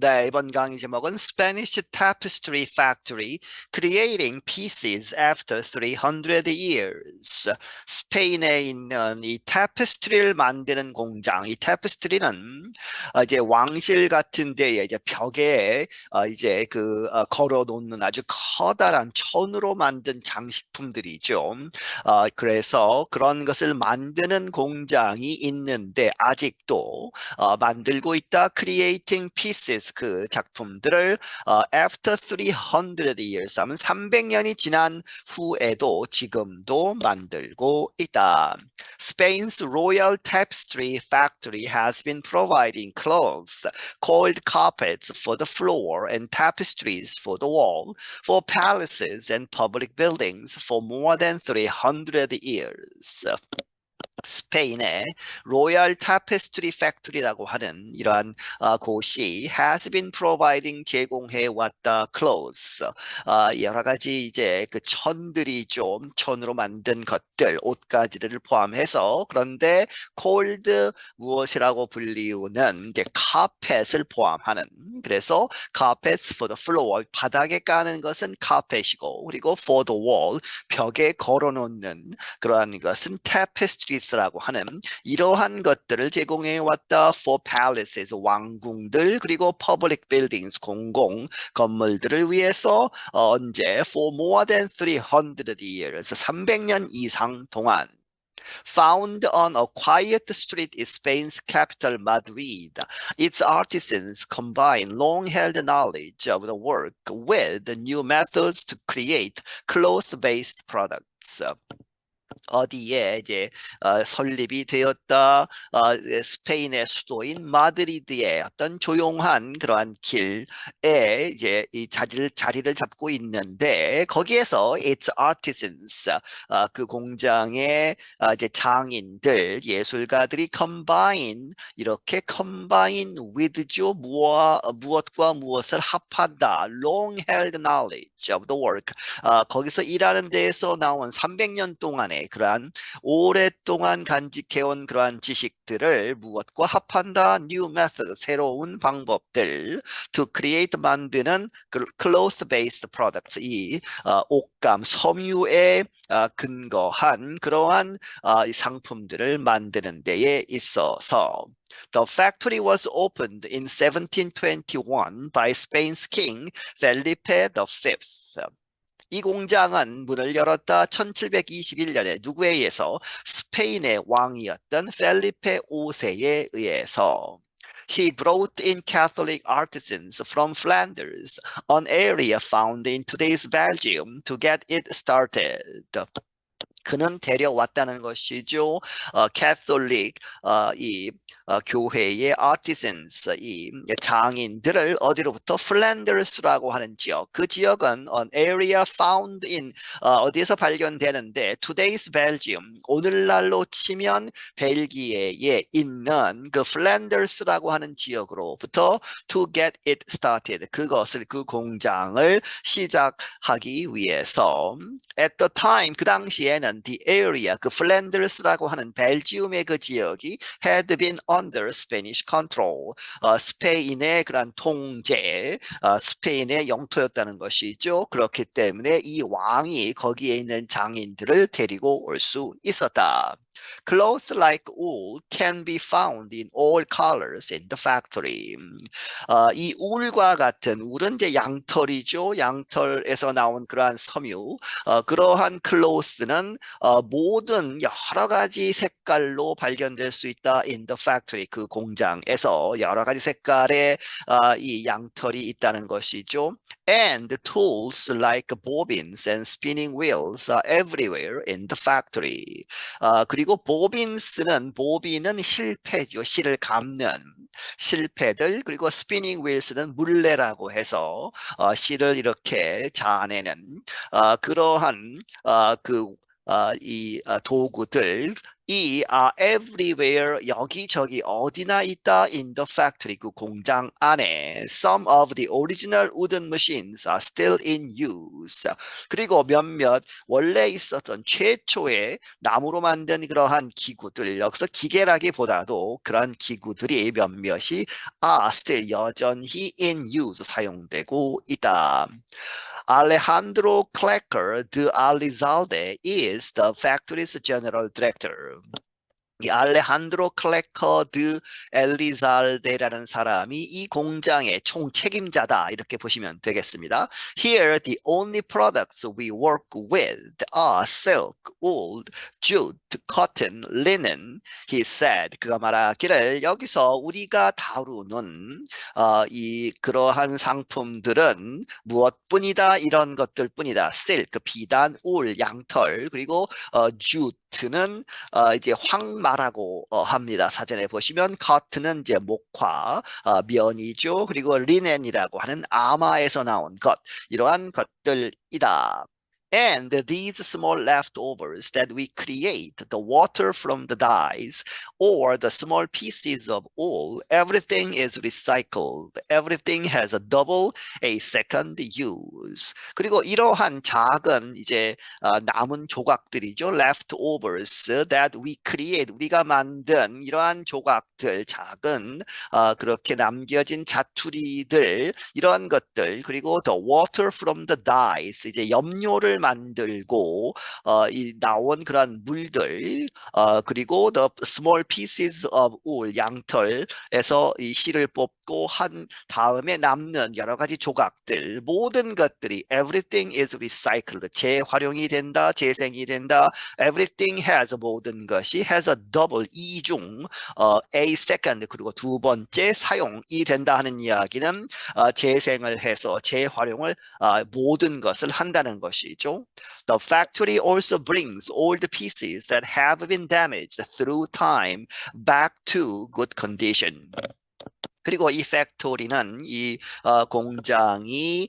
네, 이번 강의 제목은 Spanish Tapestry Factory Creating Pieces After 300 Years. 스페인에 있는 이 타페스트리를 만드는 공장. 이 타페스트리는 이제 왕실 같은 데에 이제 벽에 이제 걸어 놓는 아주 커다란 천으로 만든 장식품들이죠. 그래서 그런 것을 만드는 공장이 있는데 아직도 만들고 있다. Creating pieces 그 작품들을 after 300 years 하면 300년이 지난 후에도 지금도 만들고 있다. Spain's Royal Tapestry Factory has been providing clothes called carpets for the floor and tapestries for the wall for palaces and public buildings for more than 300 years. 스페인의 로얄 타페스트리 팩토리라고 하는 이러한 곳이 has been providing 제공해 왔다 clothes 여러 가지 이제 그 천들이 좀 천으로 만든 것들 옷가지들을 포함해서 그런데 called 무엇이라고 불리우는 이제 카펫을 포함하는 그래서 carpets for the floor 바닥에 까는 것은 카펫이고 그리고 for the wall 벽에 걸어놓는 그러한 것은 tapestries 라고 하는 이러한 것들을 제공해 왔다 for palaces 왕궁들 그리고 public buildings 공공 건물들을 위해서 언제 for more than 300 years 300년 이상 동안 Found on a quiet street in Spain's capital, Madrid, its artisans combine long-held knowledge of the work with new methods to create cloth-based products. 어디에 이제 설립이 되었다. 스페인의 수도인 마드리드의 어떤 조용한 그러한 길에 이제 이 자리를 잡고 있는데 거기에서 its artisans 그 공장의 이제 장인들 예술가들이 이렇게 combine with죠. 무엇과 무엇을 합한다. long held knowledge of the work 거기서 일하는 데에서 나온 300년 동안의 그러한 오랫동안 간직해온 그러한 지식들을 무엇과 합한다? New method, 새로운 방법들 to create 만드는 cloth-based products 이 옷감, 섬유에 근거한 그러한 이 상품들을 만드는 데에 있어서 The factory was opened in 1721 by Spain's king Felipe V. 이 공장은 문을 열었다 1721년에 누구에 의해서 스페인의 왕이었던 펠리페 5세에 의해서 He brought in Catholic artisans from Flanders, an area found in today's Belgium, to get it started. 그는 데려왔다는 것이죠. 캐톨릭 이 교회의 artisans 이 장인들을 어디로부터 플랜더스라고 하는 지역 그 지역은 an area found in 어디에서 발견되는데 today's Belgium 오늘날로 치면 벨기에에 있는 그 플랜더스라고 하는 지역으로부터 to get it started 그것을 그 공장을 시작하기 위해서 at the time 그 당시에는 the area 그 플랜더스라고 하는 벨지움의 그 지역이 had been under Spanish control 스페인의 그런 통제 스페인의 영토였다는 것이죠. 그렇기 때문에 이 왕이 거기에 있는 장인들을 데리고 올 수 있었다. Clothes like wool can be found in all colors in the factory. 이 울과 같은 울은 이제 양털이죠. 양털에서 나온 그러한 섬유. 그러한 클로스는 모든 여러 가지 색깔로 발견될 수 있다. In the factory 그 공장에서 여러 가지 색깔의 이 양털이 있다는 것이죠. And tools like bobbins and spinning wheels are everywhere in the factory. 그리고 보빈은 실패죠. 실을 감는 실패들 그리고 스피닝 휠스는 물레라고 해서 실을 이렇게 자아내는 그러한 이 도구들 이 everywhere 여기저기 어디나 있다 in the factory 그 공장 안에 some of the original wooden machines are still in use. 그리고 몇몇 원래 있었던 최초의 나무로 만든 그러한 기구들 여기서 기계라기보다도 그런 기구들이 몇몇이 still 여전히 in use 사용되고 있다. Alejandro Klecker de Alizalde is the factory's general director. 이 알레한드로 클레커 드 엘리잘데라는 사람이 이 공장의 총책임자다 이렇게 보시면 되겠습니다. Here the only products we work with are silk, wool, jute, cotton, linen. He said. 그가 말하기를 여기서 우리가 다루는 이 그러한 상품들은 무엇뿐이다 이런 것들뿐이다. silk 비단, 울 양털 그리고 jute는 이제 황마라고 합니다. 사전에 보시면 cotton은 이제 목화, 면이죠. 그리고 linen이라고 하는 아마에서 나온 것 이러한 것들이다. And these small leftovers that we create, the water from the dyes, or the small pieces of wool, everything is recycled. Everything has a double, a second use. 그리고 이러한 작은 이제 남은 조각들이죠. leftovers that we create. 우리가 만든 이러한 조각들, 작은 그렇게 남겨진 자투리들, 이런 것들, 그리고 the water from the dyes, 이제 염료를 만들고 이 나온 그런 물들, 그리고 the small pieces of wool, 양털에서 이 실을 뽑고 한 다음에 남는 여러 가지 조각들, 모든 것들이 everything is recycled, 재활용이 된다, 재생이 된다. Everything has 모든 것이 has a double 이중 a second 그리고 두 번째 사용이 된다 하는 이야기는 재생을 해서 재활용을 모든 것을 한다는 것이죠. The factory also brings all the pieces that have been damaged through time back to good condition. 그리고 이 팩토리는 이 공장이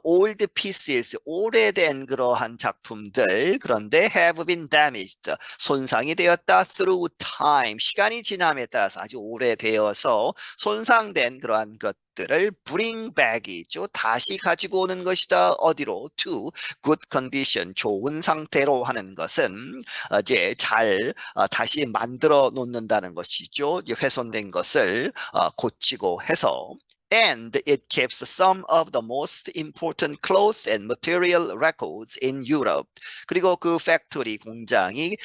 old pieces, 오래된 그러한 작품들 그런데 have been damaged, 손상이 되었다 through time, 시간이 지남에 따라서 아주 오래되어서 손상된 그러한 것들을 bring back이죠. 다시 가지고 오는 것이다. 어디로? to good condition, 좋은 상태로 하는 것은 이제 잘 다시 만들어 놓는다는 것이죠. 훼손된 것을 고치고 해서. And it keeps some of the most important cloth and material records in Europe. 그리고 그 팩토리 공장이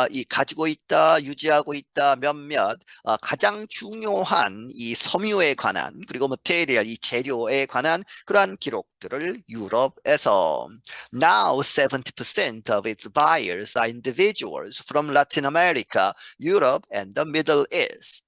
이 가지고 있다, 유지하고 있다 몇몇 가장 중요한 이 섬유에 관한 그리고 material, 이 재료에 관한 그러한 기록들을 유럽에서. Now 70% of its buyers are individuals from Latin America, Europe, and the Middle East.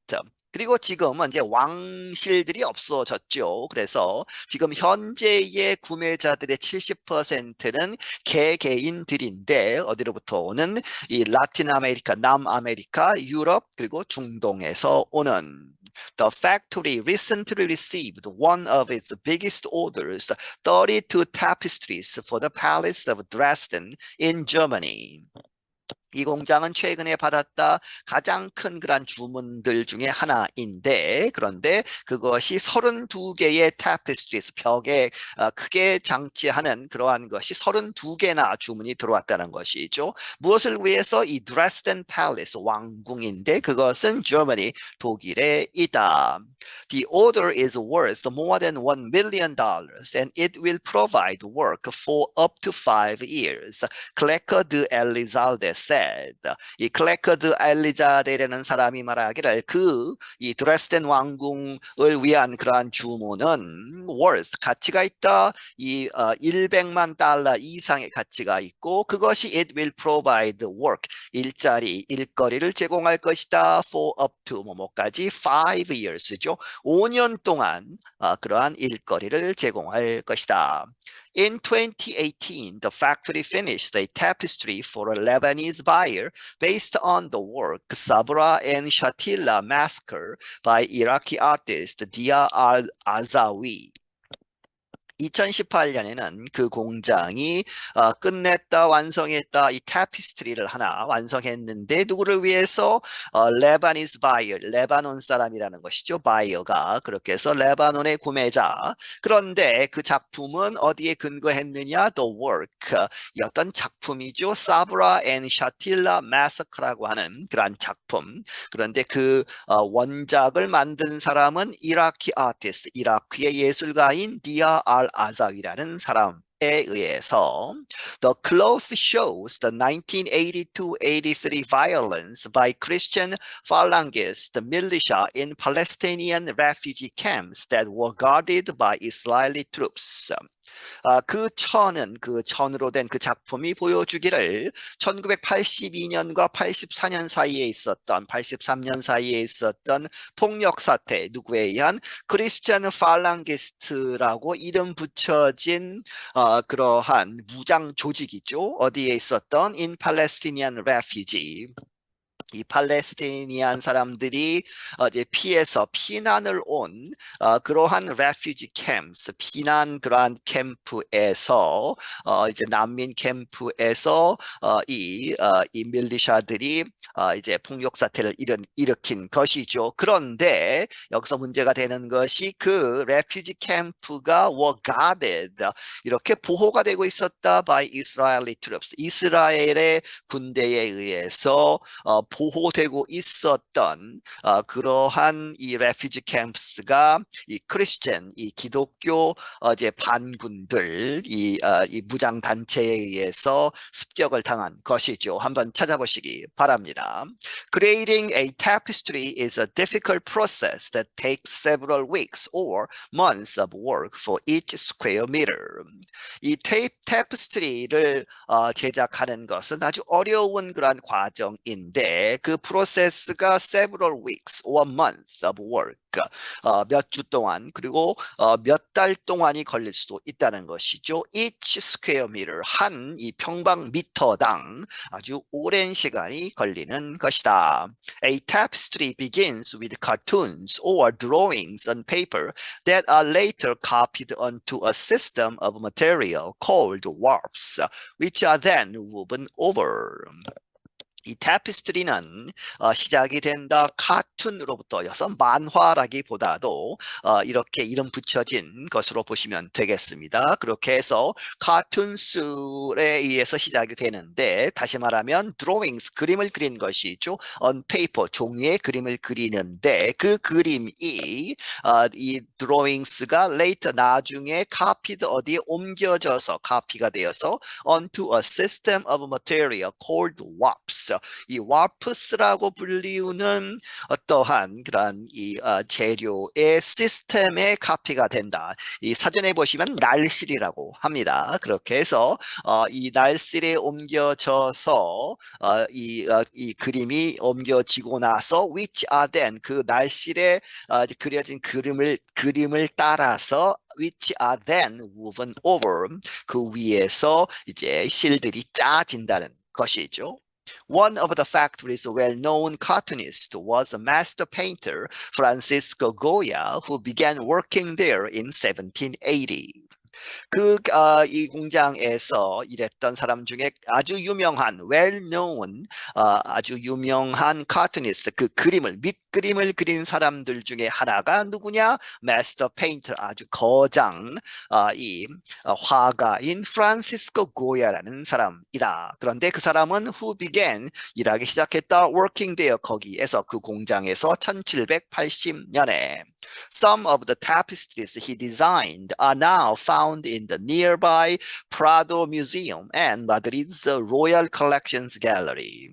그리고 지금은 이제 왕실들이 없어졌죠. 그래서 지금 현재의 구매자들의 70%는 개개인들인데 어디로부터 오는 이 라틴 아메리카, 남아메리카, 유럽 그리고 중동에서 오는. The factory recently received one of its biggest orders, 32 tapestries for the Palace of Dresden in Germany. 이 공장은 최근에 받았다 가장 큰 그런 주문들 중에 하나인데 그런데 그것이 32개의 타피스트리스 벽에 크게 장치하는 그러한 것이 32개나 주문이 들어왔다는 것이죠. 무엇을 위해서? 이 드레스덴 팰리스 왕궁인데 그것은 Germany 독일에 있다. The order is worth more than $1 million and it will provide work for up to 5 years. Klecker de Elizalde said. 이 클레커 드 엘리자데라는 사람이 말하기를 이 드레스덴 왕궁을 위한 그러한 주문은 worth, 가치가 있다. 이 $100만 이상의 가치가 있고 그것이 it will provide work, 일자리, 일거리를 제공할 것이다. for up to 뭐뭐까지 5 years죠. 5년 동안 그러한 일거리를 제공할 것이다. In 2018, the factory finished a tapestry for a Lebanese buyer based on the work Sabra and Shatila Massacre by Iraqi artist Dia al-Azawi. 2018년에는 그 공장이 끝냈다, 완성했다, 이 타피스트리를 하나 완성했는데 누구를 위해서? 레바니스 바이어, 레바논 사람이라는 것이죠. 바이어가 그렇게 해서 레바논의 구매자. 그런데 그 작품은 어디에 근거했느냐? The Work, 이 어떤 작품이죠. 사브라 앤 샤틸라 마사크라고 하는 그러한 작품. 그런데 그 원작을 만든 사람은 이라키 아티스트, 이라크의 예술가인 디아 알 아자위라는 사람에 의해서 The cloth shows the 1982-83 violence by Christian Phalangist militia in Palestinian refugee camps that were guarded by Israeli troops. 그 천은 그 천으로 된 그 작품이 보여주기를 1982년과 84년 사이에 있었던 83년 사이에 있었던 폭력 사태 누구에 의한 크리스천 팔랑기스트라고 이름 붙여진 그러한 무장 조직이죠. 어디에 있었던 in Palestinian refugee. 이 팔레스티니안 사람들이 이제 피해서 피난을 온 그러한 refugee camps, 피난 그러한 캠프에서 이제 난민 캠프에서 이 밀리샤들이 이제 폭력 사태를 일으킨 것이죠. 그런데 여기서 문제가 되는 것이 그 refugee 캠프가 were guarded, 이렇게 보호가 되고 있었다 by Israeli troops, 이스라엘의 군대에 의해서 보호되고 있었던 그러한 이 레퓨지 캠프스가 이 크리스천, 이 기독교 이제 반군들, 이 무장 단체에 의해서 습격을 당한 것이죠. 한번 찾아보시기 바랍니다. Creating a tapestry is a difficult process that takes several weeks or months of work for each square meter. 이 타페스트리를 제작하는 것은 아주 어려운 그런 과정인데 그 프로세스가 several weeks or months of work, 몇 주 동안 그리고 몇 달 동안이 걸릴 수도 있다는 것이죠. Each square meter, 한 이 평방미터당 아주 오랜 시간이 걸리는 것이다. A tapestry begins with cartoons or drawings on paper that are later copied onto a system of material called warps, which are then woven over. 이 타피스트리는 시작이 된다 카툰으로부터여서 만화라기보다도 이렇게 이름 붙여진 것으로 보시면 되겠습니다. 그렇게 해서 카툰술에 의해서 시작이 되는데 다시 말하면 drawings, 그림을 그린 것이죠. on paper, 종이에 그림을 그리는데 그 그림이 이 drawings가 later 나중에 copied 어디에 옮겨져서 카피가 되어서 onto a system of material called warps. 이 와프스라고 불리우는 어떠한 그런 이 재료의 시스템의 카피가 된다. 이 사전에 보시면 날실이라고 합니다. 그렇게 해서 이 날실에 옮겨져서 이 그림이 옮겨지고 나서 which are then, 그 날실에 그려진 그림을 따라서 which are then woven over, 그 위에서 이제 실들이 짜진다는 것이죠. One of the factory's well-known cartoonists was a master painter, Francisco Goya, who began working there in 1780. 이 공장에서 일했던 사람 중에 아주 유명한 well-known, 아주 유명한 카툰리스트, 그 밑그림을 그린 사람들 중에 하나가 누구냐? 마스터 페인터, 아주 거장, 이 화가인 프란시스코 고야라는 사람이다. 그런데 그 사람은 who began, 일하기 시작했다, working there, 거기에서 그 공장에서 1780년에 Some of the tapestries he designed are now found in the nearby Prado Museum and Madrid's Royal Collections Gallery.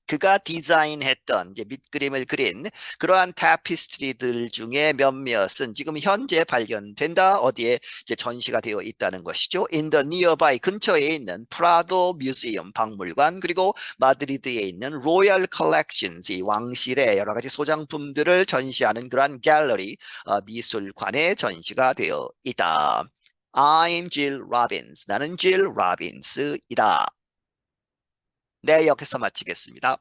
그가 디자인했던 이제 밑그림을 그린 그러한 타피스트리들 중에 몇몇은 지금 현재 발견된다. 어디에 이제 전시가 되어 있다는 것이죠. In the nearby, 근처에 있는 프라도 뮤지엄 박물관, 그리고 마드리드에 있는 로얄 컬렉션스, 이 왕실의 여러 가지 소장품들을 전시하는 그러한 갤러리, 미술관에 전시가 되어 있다. I'm Jill Robbins. 나는 Jill Robbins이다. 네, 여기서 마치겠습니다.